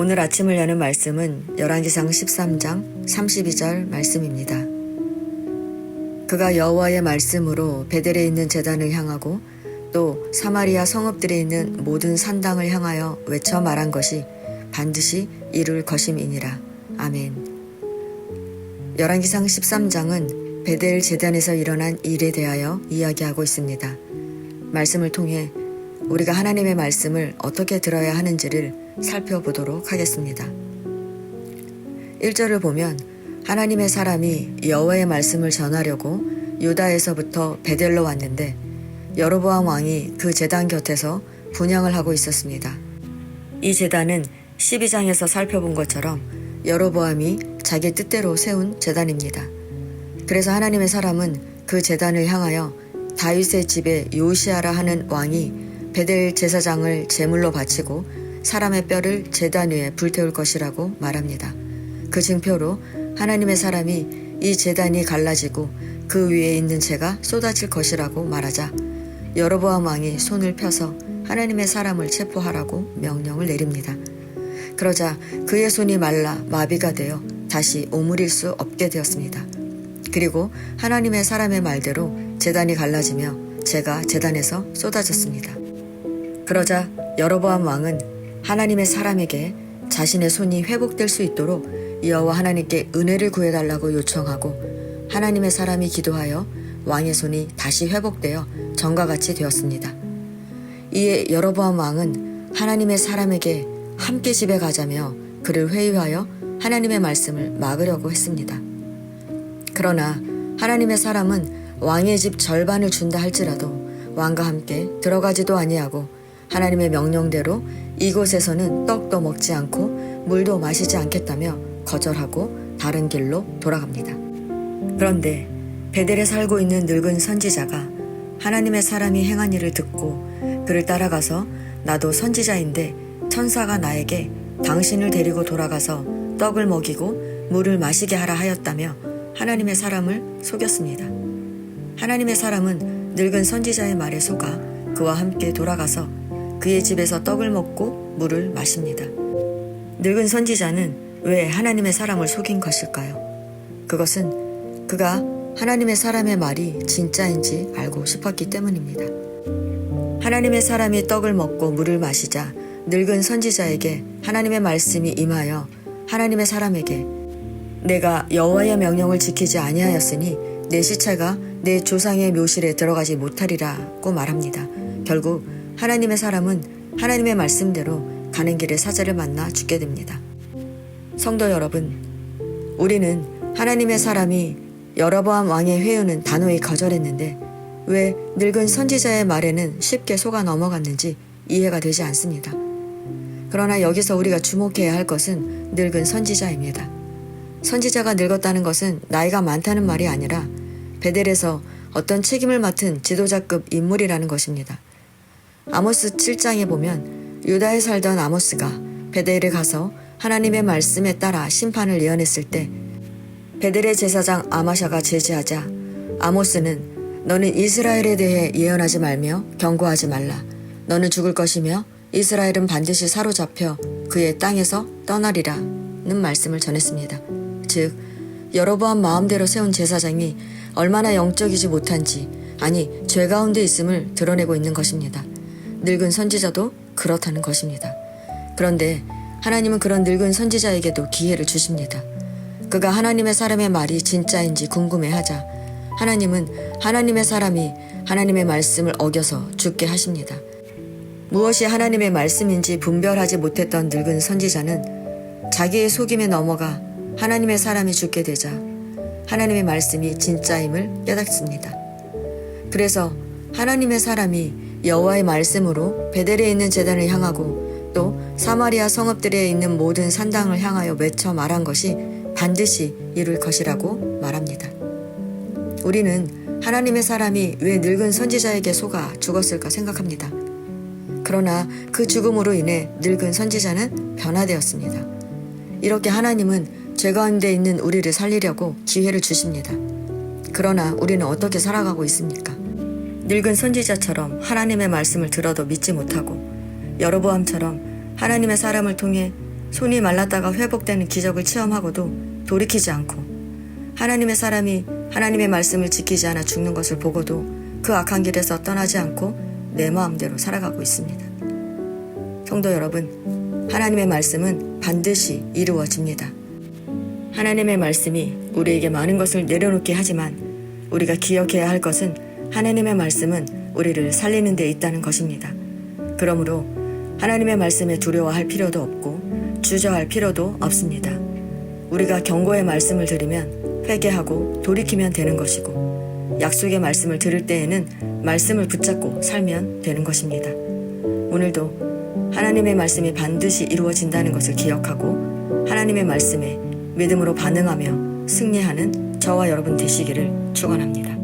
오늘 아침을 여는 말씀은 열왕기상 13장 32절 말씀입니다. 그가 여호와의 말씀으로 베델에 있는 제단을 향하고 또 사마리아 성읍들에 있는 모든 산당을 향하여 외쳐 말한 것이 반드시 이룰 것임이니라. 아멘. 열왕기상 13장은 베델 제단에서 일어난 일에 대하여 이야기하고 있습니다. 말씀을 통해 우리가 하나님의 말씀을 어떻게 들어야 하는지를 살펴보도록 하겠습니다. 1절을 보면 하나님의 사람이 여호와의 말씀을 전하려고 유다에서부터 베델로 왔는데 여로보암 왕이 그 제단 곁에서 분향을 하고 있었습니다. 이 제단은 12장에서 살펴본 것처럼 여로보암이 자기 뜻대로 세운 제단입니다. 그래서 하나님의 사람은 그 제단을 향하여 다윗의 집에 요시아라 하는 왕이 베델 제사장을 제물로 바치고 사람의 뼈를 제단 위에 불태울 것이라고 말합니다. 그 증표로 하나님의 사람이 이 제단이 갈라지고 그 위에 있는 재가 쏟아질 것이라고 말하자 여로보암 왕이 손을 펴서 하나님의 사람을 체포하라고 명령을 내립니다. 그러자 그의 손이 말라 마비가 되어 다시 오므릴 수 없게 되었습니다. 그리고 하나님의 사람의 말대로 제단이 갈라지며 재가 제단에서 쏟아졌습니다. 그러자 여로보암 왕은 하나님의 사람에게 자신의 손이 회복될 수 있도록 여호와 하나님께 은혜를 구해달라고 요청하고 하나님의 사람이 기도하여 왕의 손이 다시 회복되어 전과 같이 되었습니다. 이에 여로보암 왕은 하나님의 사람에게 함께 집에 가자며 그를 회유하여 하나님의 말씀을 막으려고 했습니다. 그러나 하나님의 사람은 왕의 집 절반을 준다 할지라도 왕과 함께 들어가지도 아니하고 하나님의 명령대로 이곳에서는 떡도 먹지 않고 물도 마시지 않겠다며 거절하고 다른 길로 돌아갑니다. 그런데 베델에 살고 있는 늙은 선지자가 하나님의 사람이 행한 일을 듣고 그를 따라가서 나도 선지자인데 천사가 나에게 당신을 데리고 돌아가서 떡을 먹이고 물을 마시게 하라 하였다며 하나님의 사람을 속였습니다. 하나님의 사람은 늙은 선지자의 말에 속아 그와 함께 돌아가서 그의 집에서 떡을 먹고 물을 마십니다. 늙은 선지자는 왜 하나님의 사람을 속인 것일까요? 그것은 그가 하나님의 사람의 말이 진짜인지 알고 싶었기 때문입니다. 하나님의 사람이 떡을 먹고 물을 마시자 늙은 선지자에게 하나님의 말씀이 임하여 하나님의 사람에게 내가 여호와의 명령을 지키지 아니하였으니 내 시체가 내 조상의 묘실에 들어가지 못하리라고 말합니다. 결국 하나님의 사람은 하나님의 말씀대로 가는 길에 사자를 만나 죽게 됩니다. 성도 여러분, 우리는 하나님의 사람이 여로보암 왕의 회유는 단호히 거절했는데 왜 늙은 선지자의 말에는 쉽게 속아 넘어갔는지 이해가 되지 않습니다. 그러나 여기서 우리가 주목해야 할 것은 늙은 선지자입니다. 선지자가 늙었다는 것은 나이가 많다는 말이 아니라 베델에서 어떤 책임을 맡은 지도자급 인물이라는 것입니다. 아모스 7장에 보면 유다에 살던 아모스가 베델에 가서 하나님의 말씀에 따라 심판을 예언했을 때 베델의 제사장 아마샤가 제지하자 아모스는 너는 이스라엘에 대해 예언하지 말며 경고하지 말라. 너는 죽을 것이며 이스라엘은 반드시 사로잡혀 그의 땅에서 떠나리라는 말씀을 전했습니다. 즉 여로보암 마음대로 세운 제사장이 얼마나 영적이지 못한지 아니 죄 가운데 있음을 드러내고 있는 것입니다. 늙은 선지자도 그렇다는 것입니다. 그런데 하나님은 그런 늙은 선지자에게도 기회를 주십니다. 그가 하나님의 사람의 말이 진짜인지 궁금해하자 하나님은 하나님의 사람이 하나님의 말씀을 어겨서 죽게 하십니다. 무엇이 하나님의 말씀인지 분별하지 못했던 늙은 선지자는 자기의 속임에 넘어가 하나님의 사람이 죽게 되자 하나님의 말씀이 진짜임을 깨닫습니다. 그래서 하나님의 사람이 여호와의 말씀으로 베델에 있는 제단을 향하고 또 사마리아 성읍들에 있는 모든 산당을 향하여 외쳐 말한 것이 반드시 이룰 것이라고 말합니다. 우리는 하나님의 사람이 왜 늙은 선지자에게 속아 죽었을까 생각합니다. 그러나 그 죽음으로 인해 늙은 선지자는 변화되었습니다. 이렇게 하나님은 죄 가운데 있는 우리를 살리려고 기회를 주십니다. 그러나 우리는 어떻게 살아가고 있습니까? 늙은 선지자처럼 하나님의 말씀을 들어도 믿지 못하고 여로보암처럼 하나님의 사람을 통해 손이 말랐다가 회복되는 기적을 체험하고도 돌이키지 않고 하나님의 사람이 하나님의 말씀을 지키지 않아 죽는 것을 보고도 그 악한 길에서 떠나지 않고 내 마음대로 살아가고 있습니다. 성도 여러분, 하나님의 말씀은 반드시 이루어집니다. 하나님의 말씀이 우리에게 많은 것을 내려놓게 하지만 우리가 기억해야 할 것은 하나님의 말씀은 우리를 살리는 데 있다는 것입니다. 그러므로 하나님의 말씀에 두려워할 필요도 없고 주저할 필요도 없습니다. 우리가 경고의 말씀을 들으면 회개하고 돌이키면 되는 것이고 약속의 말씀을 들을 때에는 말씀을 붙잡고 살면 되는 것입니다. 오늘도 하나님의 말씀이 반드시 이루어진다는 것을 기억하고 하나님의 말씀에 믿음으로 반응하며 승리하는 저와 여러분 되시기를 축원합니다.